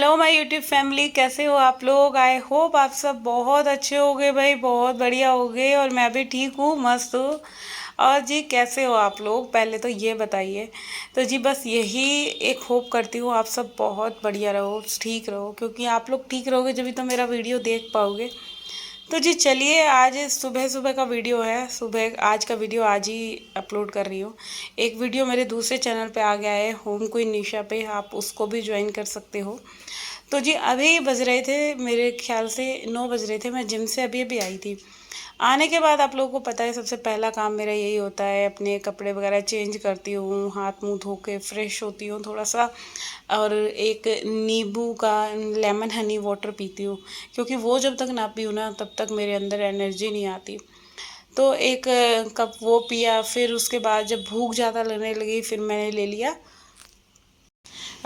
Hello my YouTube family, कैसे हो आप लोग। आई होप आप सब बहुत अच्छे होगे भाई, बहुत बढ़िया होगे। और मैं भी ठीक हूँ, मस्त हूँ। और जी कैसे हो आप लोग, पहले तो ये बताइए। तो जी बस यही एक होप करती हूँ, आप सब बहुत बढ़िया रहो, ठीक रहो, क्योंकि आप लोग ठीक रहोगे जब तो मेरा वीडियो देख पाओगे। तो जी चलिए, आज सुबह सुबह का वीडियो है। सुबह आज का वीडियो आज ही अपलोड कर रही हूँ। एक वीडियो मेरे दूसरे चैनल पे आ गया है, होम क्वीन निशा पे, आप उसको भी ज्वाइन कर सकते हो। तो जी अभी बज रहे थे, मेरे ख्याल से 9 बज रहे थे। मैं जिम से अभी अभी आई थी। आने के बाद आप लोगों को पता है, सबसे पहला काम मेरा यही होता है, अपने कपड़े वगैरह चेंज करती हूँ, हाथ मुंह धो के फ्रेश होती हूँ थोड़ा सा। और एक नींबू का लेमन हनी वाटर पीती हूँ, क्योंकि वो जब तक ना पीऊँ ना तब तक मेरे अंदर एनर्जी नहीं आती। तो एक कप वो पिया। फिर उसके बाद जब भूख ज़्यादा लगने लगी, फिर मैंने ले लिया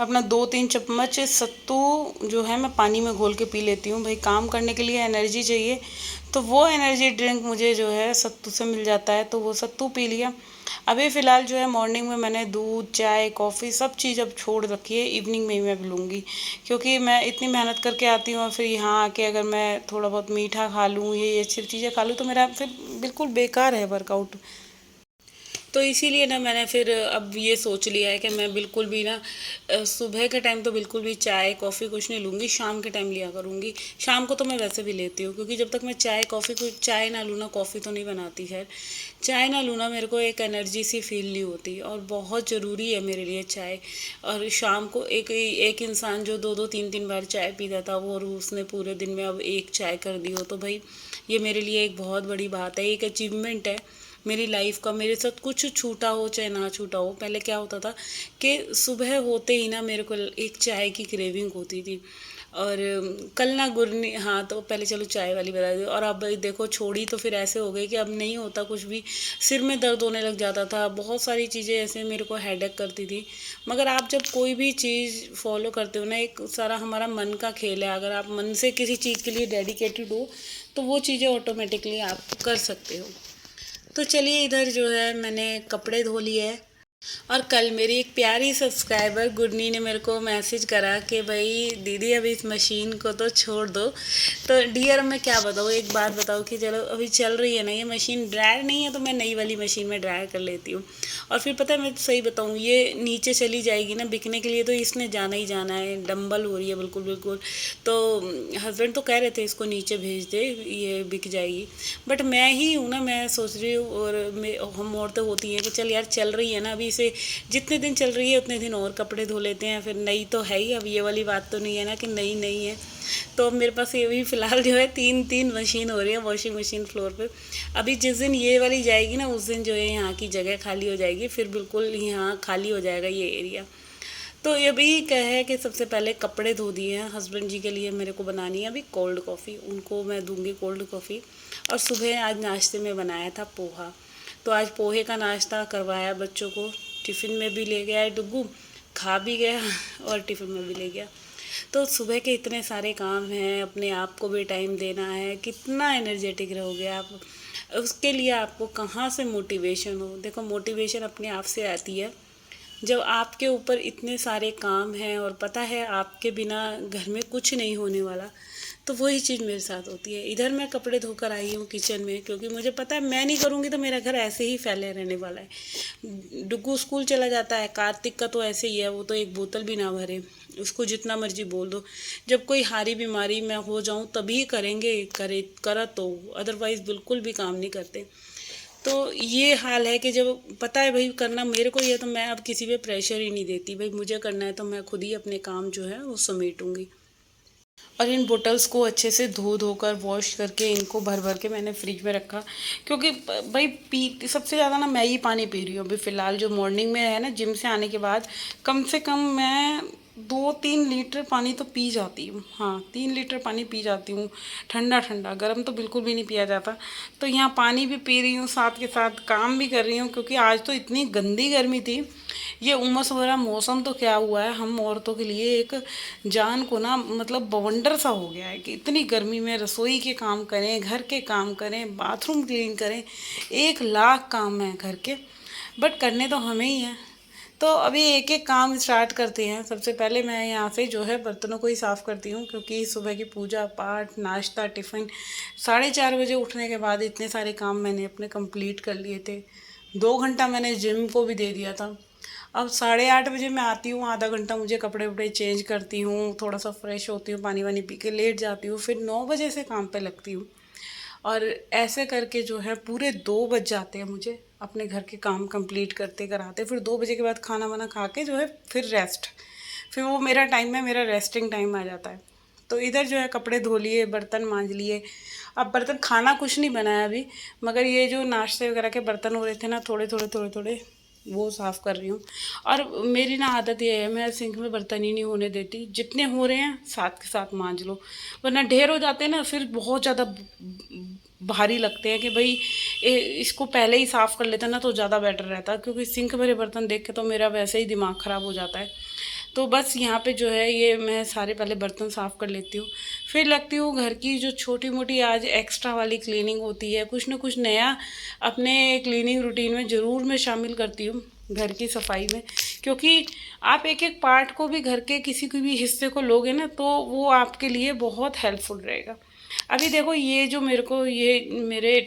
अपना 2-3 चम्मच सत्तू, जो है मैं पानी में घोल के पी लेती हूँ। भाई काम करने के लिए एनर्जी चाहिए, तो वो एनर्जी ड्रिंक मुझे जो है सत्तू से मिल जाता है, तो वो सत्तू पी लिया। अभी फ़िलहाल जो है मॉर्निंग में मैंने दूध चाय कॉफ़ी सब चीज़ अब छोड़ रखी है, इवनिंग में ही मैं लूँगी। क्योंकि मैं इतनी मेहनत करके आती हूँ और फिर यहाँ आके अगर मैं थोड़ा बहुत मीठा खा लूँ, ये सब चीज़ें खा लूँ, तो मेरा फिर बिल्कुल बेकार है वर्कआउट। तो इसीलिए ना मैंने फिर अब ये सोच लिया है कि मैं बिल्कुल भी ना सुबह के टाइम तो बिल्कुल भी चाय कॉफ़ी कुछ नहीं लूँगी, शाम के टाइम लिया करूँगी। शाम को तो मैं वैसे भी लेती हूँ, क्योंकि जब तक मैं चाय कॉफ़ी को चाय ना लूँ ना, कॉफ़ी तो नहीं बनाती खैर, चाय ना लूँ ना, मेरे को एक एनर्जी सी फील नहीं होती। और बहुत ज़रूरी है मेरे लिए चाय। और शाम को एक एक इंसान जो 2-2 3-3 बार चाय पीता था, वो और उसने पूरे दिन में अब एक चाय कर दी हो, तो भाई ये मेरे लिए एक बहुत बड़ी बात है, एक अचीवमेंट है मेरी लाइफ का। मेरे साथ कुछ छूटा हो चाहे ना छूटा हो, पहले क्या होता था कि सुबह होते ही ना मेरे को एक चाय की क्रेविंग होती थी। और कल ना गुरनी, हाँ तो पहले चलो चाय वाली बता दी, और अब देखो छोड़ी तो फिर ऐसे हो गई कि अब नहीं होता कुछ भी। सिर में दर्द होने लग जाता था, बहुत सारी चीज़ें ऐसे मेरे को हेडेक करती थी। मगर आप जब कोई भी चीज़ फॉलो करते हो ना, एक सारा हमारा मन का खेल है, अगर आप मन से किसी चीज़ के लिए डेडिकेटेड हो, तो वो चीज़ें ऑटोमेटिकली आप कर सकते हो। तो चलिए, इधर जो है मैंने कपड़े धो लिए हैं। और कल मेरी एक प्यारी सब्सक्राइबर गुडनी ने मेरे को मैसेज करा कि भाई दीदी अभी इस मशीन को तो छोड़ दो। तो डियर मैं क्या बताऊँ, एक बात बताऊँ कि चलो अभी चल रही है ना ये मशीन, ड्रायर नहीं है तो मैं नई वाली मशीन में ड्रायर कर लेती हूँ। और फिर पता है, मैं सही बताऊँ, ये नीचे चली जाएगी ना बिकने के लिए, तो इसने जाना ही जाना है, डंबल हो रही है बिल्कुल बिल्कुल। तो हस्बैंड तो कह रहे थे इसको नीचे भेज दे, ये बिक जाएगी। बट मैं ही हूँ ना, मैं सोच रही हूँ, और हम औरतें होती हैं कि चल यार चल रही है ना अभी, इसे जितने दिन चल रही है उतने दिन और कपड़े धो लेते हैं, फिर नई तो है ही। अब ये वाली बात तो नहीं है ना कि नई नहीं है। तो अब मेरे पास ये भी फ़िलहाल जो है 3-3 मशीन हो रही है, वॉशिंग मशीन फ्लोर पे। अभी जिस दिन ये वाली जाएगी ना, उस दिन जो है यहाँ की जगह खाली हो जाएगी, फिर बिल्कुल यहाँ खाली हो जाएगा ये एरिया। तो ये भी क्या है कि सबसे पहले कपड़े धो दिए हैं। हस्बैंड जी के लिए मेरे को बनानी है अभी कोल्ड कॉफ़ी, उनको मैं दूंगी कोल्ड कॉफ़ी। और सुबह आज नाश्ते में बनाया था पोहा, तो आज पोहे का नाश्ता करवाया बच्चों को। टिफ़िन में भी ले गया है डुग्गू, खा भी गया और टिफ़िन में भी ले गया। तो सुबह के इतने सारे काम हैं, अपने आप को भी टाइम देना है, कितना एनर्जेटिक रहोगे आप, उसके लिए आपको कहाँ से मोटिवेशन हो। देखो मोटिवेशन अपने आप से आती है जब आपके ऊपर इतने सारे काम हैं और पता है आपके बिना घर में कुछ नहीं होने वाला। तो वही चीज़ मेरे साथ होती है। इधर मैं कपड़े धोकर आई हूँ किचन में, क्योंकि मुझे पता है मैं नहीं करूँगी तो मेरा घर ऐसे ही फैले रहने वाला है। डुग्गू स्कूल चला जाता है, कार्तिक का तो ऐसे ही है, वो तो एक बोतल भी ना भरे, उसको जितना मर्जी बोल दो। जब कोई हारी बीमारी मैं हो जाऊँ तभी करेंगे, करे करा तो, अदरवाइज़ बिल्कुल भी काम नहीं करते। तो ये हाल है कि जब पता है भाई करना मेरे को ही है, तो मैं अब किसी पे प्रेशर ही नहीं देती। भाई मुझे करना है तो मैं खुद ही अपने काम जो है वो समेटूंगी। और इन बोटल्स को अच्छे से धो धोकर वॉश करके इनको भर भर के मैंने फ्रिज में रखा, क्योंकि भाई पी सबसे ज़्यादा ना मैं ही पानी पी रही हूँ अभी फ़िलहाल। जो मॉर्निंग में है ना, जिम से आने के बाद कम से कम मैं 2-3 लीटर पानी तो पी जाती हूँ। हाँ, 3 लीटर पानी पी जाती हूँ, ठंडा ठंडा, गर्म तो बिल्कुल भी नहीं पिया जाता। तो यहाँ पानी भी पी रही हूँ, साथ के साथ काम भी कर रही हूँ, क्योंकि आज तो इतनी गंदी गर्मी थी। ये उमस भरा मौसम तो क्या हुआ है, हम औरतों के लिए एक जान को ना मतलब बवंडर सा हो गया है कि इतनी गर्मी में रसोई के काम करें, घर के काम करें, बाथरूम क्लीन करें, 1 लाख काम है घर के, बट करने तो हमें ही हैं। तो अभी एक एक काम स्टार्ट करते हैं। सबसे पहले मैं यहाँ से जो है बर्तनों को ही साफ़ करती हूँ, क्योंकि सुबह की पूजा पाठ, नाश्ता, टिफ़िन, 4:30 बजे उठने के बाद इतने सारे काम मैंने अपने कंप्लीट कर लिए थे। 2 घंटा मैंने जिम को भी दे दिया था। अब 8:30 बजे मैं आती हूँ, आधा घंटा मुझे कपड़े वपड़े चेंज करती हूँ, थोड़ा सा फ्रेश होती हूँ, पानी वानी पी के लेट जाती हूँ, फिर 9 बजे से काम पे लगती हूँ। और ऐसे करके जो है पूरे 2 बज जाते हैं मुझे अपने घर के काम कंप्लीट करते कराते। फिर 2 बजे के बाद खाना वाना खा के जो है फिर रेस्ट, फिर वो मेरा टाइम है, मेरा रेस्टिंग टाइम आ जाता है। तो इधर जो है कपड़े धो लिए, बर्तन मांज लिए। अब बर्तन, खाना कुछ नहीं बनाया अभी, मगर ये जो नाश्ते वगैरह के बर्तन हो रहे थे ना, थोड़े थोड़े थोड़े थोड़े वो साफ़ कर रही हूँ। और मेरी ना आदत ये है, मैं सिंक में बर्तन ही नहीं होने देती, जितने हो रहे हैं साथ के साथ मांज लो, वरना ढेर हो जाते हैं ना, फिर बहुत ज़्यादा भारी लगते हैं कि भाई इसको पहले ही साफ़ कर लेते ना तो ज़्यादा बेटर रहता, क्योंकि सिंक भरे बर्तन देख के तो मेरा वैसे ही दिमाग ख़राब हो जाता है। तो बस यहाँ पे जो है ये मैं सारे पहले बर्तन साफ़ कर लेती हूँ, फिर लगती हूँ घर की जो छोटी मोटी आज एक्स्ट्रा वाली क्लीनिंग होती है, कुछ ना कुछ नया अपने क्लीनिंग रूटीन में ज़रूर मैं शामिल करती हूँ घर की सफाई में। क्योंकि आप एक एक पार्ट को भी, घर के किसी भी हिस्से को लोगे ना, तो वो आपके लिए बहुत हेल्पफुल रहेगा। अभी देखो ये जो मेरे को, ये मेरे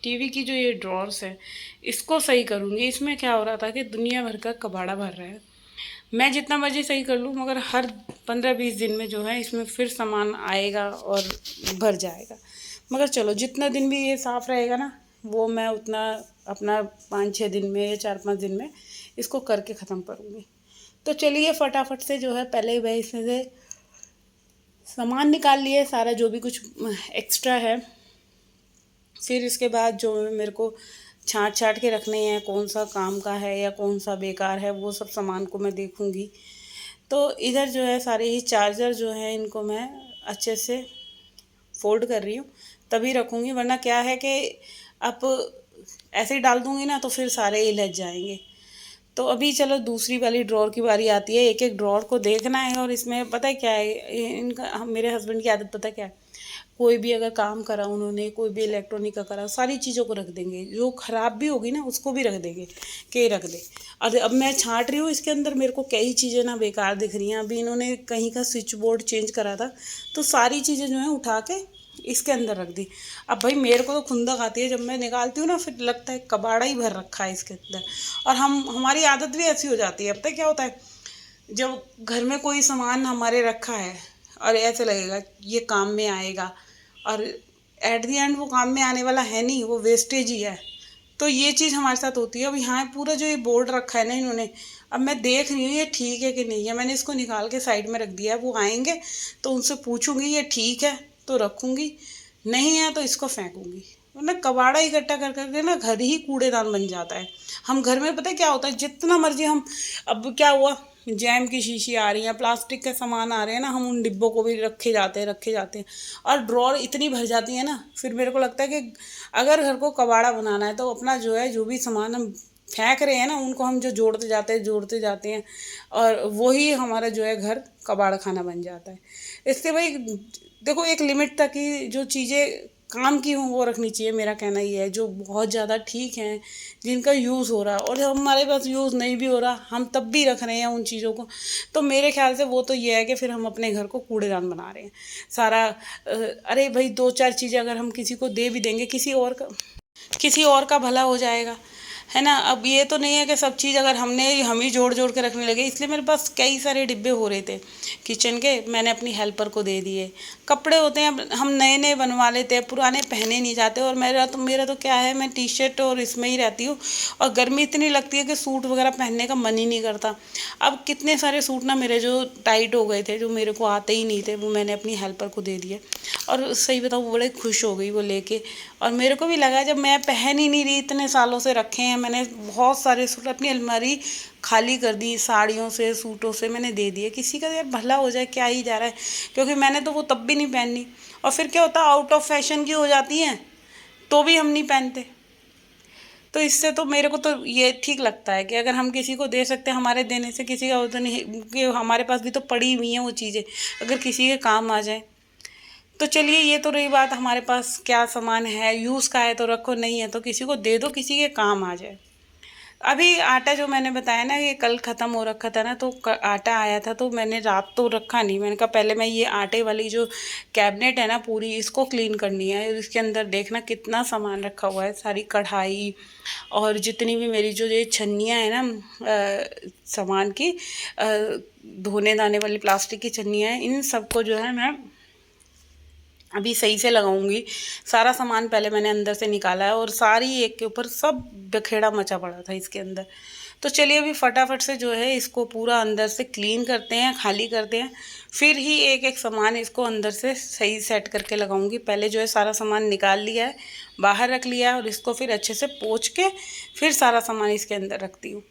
टीवी की जो ये ड्रॉर्स है, इसको सही करूँगी। इसमें क्या हो रहा था कि दुनिया भर का कबाड़ा भर रहा है। मैं जितना मर्जी सही कर लूँ, मगर हर 15-20 दिन में जो है इसमें फिर सामान आएगा और भर जाएगा। मगर चलो, जितना दिन भी ये साफ़ रहेगा ना, वो मैं उतना अपना 5-6 दिन में या 4-5 दिन में इसको करके ख़त्म करूँगी। तो चलिए फटाफट से जो है पहले वह इसमें से सामान निकाल लिए सारा, जो भी कुछ एक्स्ट्रा है। फिर इसके बाद जो मेरे को छाँट छाँट के रखने हैं, कौन सा काम का है या कौन सा बेकार है, वो सब सामान को मैं देखूँगी। तो इधर जो है सारे ही चार्जर जो है, इनको मैं अच्छे से फोल्ड कर रही हूँ, तभी रखूँगी, वरना क्या है कि अब ऐसे ही डाल दूँगी ना तो फिर सारे ही लग जाएंगे। तो अभी चलो दूसरी वाली ड्रॉर की बारी आती है। एक एक ड्रॉर को देखना है, और इसमें पता है क्या है, इनका मेरे हस्बैंड की आदत पता है क्या है, कोई भी अगर काम करा उन्होंने, कोई भी इलेक्ट्रॉनिक का करा, सारी चीज़ों को रख देंगे, जो ख़राब भी होगी ना उसको भी रख देंगे कि रख दे। और अब मैं छाँट रही हूँ इसके अंदर, मेरे को कई चीज़ें ना बेकार दिख रही हैं। अभी इन्होंने कहीं का स्विच बोर्ड चेंज करा था, तो सारी चीज़ें जो हैं उठा के इसके अंदर रख दी। अब भाई मेरे को तो खुंदक आती है, जब मैं निकालती हूँ ना फिर लगता है कबाड़ा ही भर रखा है इसके अंदर। और हमारी आदत भी ऐसी हो जाती है। अब तक क्या होता है, जब घर में कोई सामान हमारे रखा है और ऐसे लगेगा ये काम में आएगा, और एट द एंड वो काम में आने वाला है नहीं, वो वेस्टेज ही है। तो ये चीज़ हमारे साथ होती है। अब यहाँ पूरा जो ये बोर्ड रखा है ना इन्होंने, अब मैं देख रही हूँ ये ठीक है कि नहीं है। मैंने इसको निकाल के साइड में रख दिया है, वो आएंगे तो उनसे पूछूंगी ये ठीक है तो रखूँगी, नहीं है तो इसको फेंकूँगी। वरना कबाड़ा इकट्ठा कर करके ना घर ही कूड़ेदान बन जाता है। हम घर में पता है क्या होता है, जितना मर्जी हम, अब क्या हुआ, जैम की शीशी आ रही है, प्लास्टिक के सामान आ रहे हैं ना, हम उन डिब्बों को भी रखे जाते हैं और ड्रॉर इतनी भर जाती है ना। फिर मेरे को लगता है कि अगर घर को कबाड़ा बनाना है तो अपना जो है, जो भी सामान हम फेंक रहे हैं ना, उनको हम जो जोड़ते जाते हैं और वही हमारा जो है घर कबाड़ खाना बन जाता है। इससे भाई देखो, एक लिमिट तक ही जो चीज़ें काम की हों वो रखनी चाहिए। मेरा कहना ये है, जो बहुत ज़्यादा ठीक हैं, जिनका यूज़ हो रहा है, और हमारे पास यूज़ नहीं भी हो रहा, हम तब भी रख रहे हैं उन चीज़ों को, तो मेरे ख्याल से वो तो ये है कि फिर हम अपने घर को कूड़ेदान बना रहे हैं सारा। अरे भाई 2-4 चीज़ें अगर हम किसी को दे भी देंगे, किसी और का भला हो जाएगा, है ना। अब ये तो नहीं है कि सब चीज़ अगर हम ही जोड़ जोड़ के रखने लगे। इसलिए मेरे पास कई सारे डिब्बे हो रहे थे किचन के, मैंने अपनी हेल्पर को दे दिए। कपड़े होते हैं, अब हम नए नए बनवा लेते हैं, पुराने पहने नहीं जाते। और मेरा तो क्या है, मैं टी शर्ट और इसमें ही रहती हूँ, और गर्मी इतनी लगती है कि सूट वगैरह पहनने का मन ही नहीं करता। अब कितने सारे सूट ना मेरे जो टाइट हो गए थे, जो मेरे को आते ही नहीं थे, वो मैंने अपनी हेल्पर को दे दिए। और सही बताऊँ, वो बड़े खुश हो गई वो लेके। और मेरे को भी लगा, जब मैं पहन ही नहीं रही, इतने सालों से रखे हैं मैंने बहुत सारे सूट, अपनी अलमारी खाली कर दी, साड़ियों से सूटों से मैंने दे दिए। किसी का यार भला हो जाए, क्या ही जा रहा है, क्योंकि मैंने तो वो तब भी नहीं पहननी। और फिर क्या होता, आउट ऑफ फैशन की हो जाती हैं तो भी हम नहीं पहनते। तो इससे तो मेरे को तो ये ठीक लगता है कि अगर हम किसी को दे सकते हैं, हमारे देने से किसी का होता नहीं कि हमारे पास भी तो पड़ी हुई हैं वो चीज़ें, अगर किसी के काम आ जाए। तो चलिए, ये तो रही बात हमारे पास क्या सामान है, यूज़ का है तो रखो, नहीं है तो किसी को दे दो, किसी के काम आ जाए। अभी आटा जो मैंने बताया ना, ये कल ख़त्म हो रखा था ना, तो आटा आया था तो मैंने रात तो रखा नहीं। मैंने कहा पहले मैं ये आटे वाली जो कैबिनेट है ना पूरी, इसको क्लीन करनी है। इसके अंदर देखना कितना सामान रखा हुआ है, सारी कढ़ाई और जितनी भी मेरी जो ये छन्नियाँ हैं ना सामान की, धोने धाने वाली प्लास्टिक की छन्नियाँ हैं, इन सबको जो है मैं अभी सही से लगाऊंगी। सारा सामान पहले मैंने अंदर से निकाला है और सारी एक के ऊपर सब बखेड़ा मचा पड़ा था इसके अंदर। तो चलिए अभी फटाफट से जो है इसको पूरा अंदर से क्लीन करते हैं, खाली करते हैं, फिर ही एक एक सामान इसको अंदर से सही सेट करके लगाऊंगी। पहले जो है सारा सामान निकाल लिया है, बाहर रख लिया है, और इसको फिर अच्छे से पोंछ के फिर सारा सामान इसके अंदर रखती हूँ।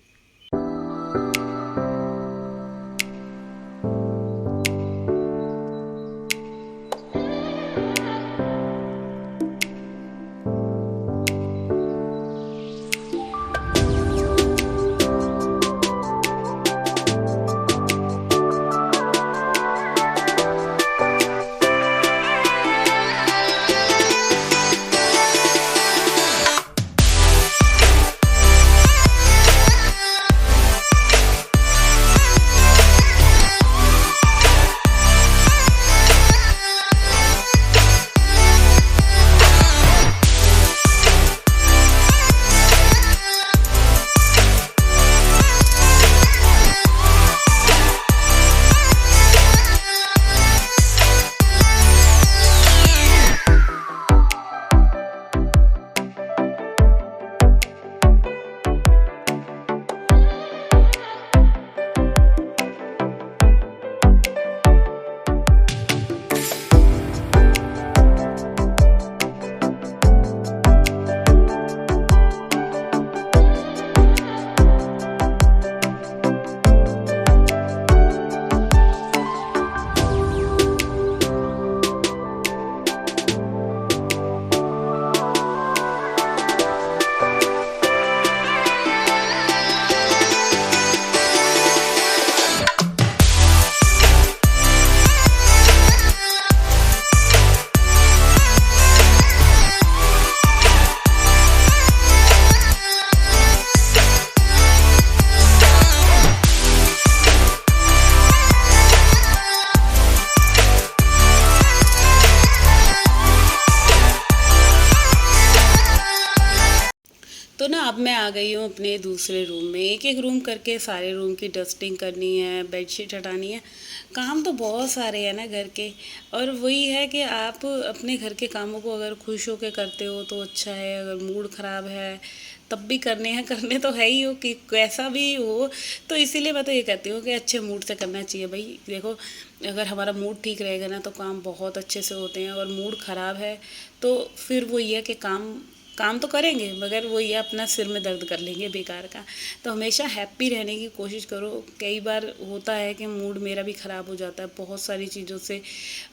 तो ना अब मैं आ गई हूँ अपने दूसरे रूम में। एक एक रूम करके सारे रूम की डस्टिंग करनी है, बेडशीट हटानी है। काम तो बहुत सारे हैं ना घर के, और वही है कि आप अपने घर के कामों को अगर खुश होकर करते हो तो अच्छा है, अगर मूड ख़राब है तब भी करने हैं, करने तो है ही हो कि कैसा भी हो। तो इसीलिए मैं तो ये कहती हूँ कि अच्छे मूड से करना चाहिए भाई। देखो अगर हमारा मूड ठीक रहेगा ना तो काम बहुत अच्छे से होते हैं, और मूड ख़राब है तो फिर वो ये है कि काम काम तो करेंगे मगर वो ये अपना सिर में दर्द कर लेंगे बेकार का। तो हमेशा हैप्पी रहने की कोशिश करो। कई बार होता है कि मूड मेरा भी ख़राब हो जाता है बहुत सारी चीज़ों से।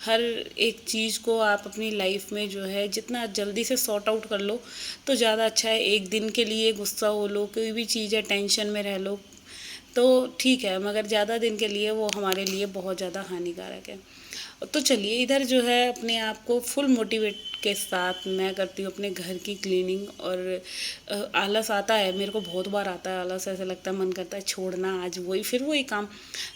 हर एक चीज़ को आप अपनी लाइफ में जो है जितना जल्दी से सॉर्ट आउट कर लो तो ज़्यादा अच्छा है। एक दिन के लिए गुस्सा हो लो, कोई भी चीज़ है टेंशन में रह लो तो ठीक है, मगर ज़्यादा दिन के लिए वो हमारे लिए बहुत ज़्यादा हानिकारक है। तो चलिए इधर जो है अपने आप को फुल मोटिवेट के साथ मैं करती हूँ अपने घर की क्लीनिंग। और आलस आता है, मेरे को बहुत बार आता है आलस, ऐसा लगता है मन करता है छोड़ना आज वही फिर वही काम।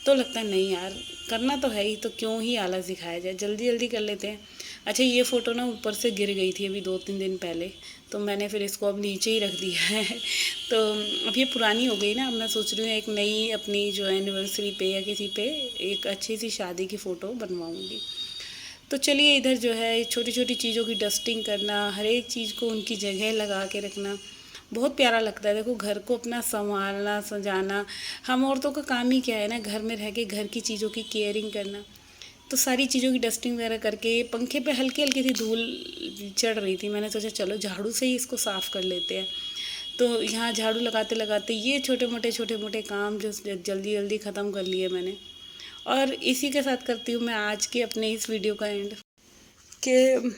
तो लगता है नहीं यार करना तो है ही, तो क्यों ही आलस दिखाया जाए, जल्दी जल्दी कर लेते हैं। अच्छा ये फ़ोटो ना ऊपर से गिर गई थी अभी 2-3 दिन पहले, तो मैंने फिर इसको अब नीचे ही रख दिया है। तो अब ये पुरानी हो गई ना, अब मैं सोच रही हूँ एक नई अपनी जो एनिवर्सरी पे या किसी पे एक अच्छी सी शादी की फ़ोटो बनवाऊँगी। तो चलिए इधर जो है छोटी छोटी चीज़ों की डस्टिंग करना, हर एक चीज़ को उनकी जगह लगा के रखना बहुत प्यारा लगता है। देखो घर को अपना संभालना सजाना, हम औरतों का काम ही क्या है ना, घर में रह के घर की चीज़ों की केयरिंग करना। तो सारी चीज़ों की डस्टिंग वगैरह करके पंखे पे हल्की हल्की सी धूल चढ़ रही थी, मैंने सोचा चलो झाड़ू से ही इसको साफ़ कर लेते हैं। तो यहाँ झाड़ू लगाते लगाते ये छोटे मोटे काम जो जल्दी जल्दी ख़त्म कर लिए मैंने। और इसी के साथ करती हूँ मैं आज की अपने इस वीडियो का एंड, कि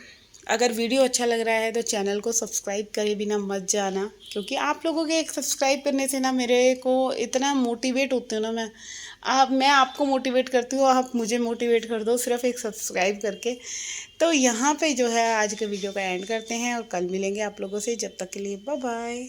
अगर वीडियो अच्छा लग रहा है तो चैनल को सब्सक्राइब करे बिना मत जाना, क्योंकि आप लोगों के एक सब्सक्राइब करने से ना मेरे को इतना मोटिवेट होती हूँ ना मैं आपको मोटिवेट करती हूँ, आप मुझे मोटिवेट कर दो सिर्फ एक सब्सक्राइब करके। तो यहाँ पे जो है आज के वीडियो का एंड करते हैं और कल मिलेंगे आप लोगों से, जब तक के लिए बाय बाय।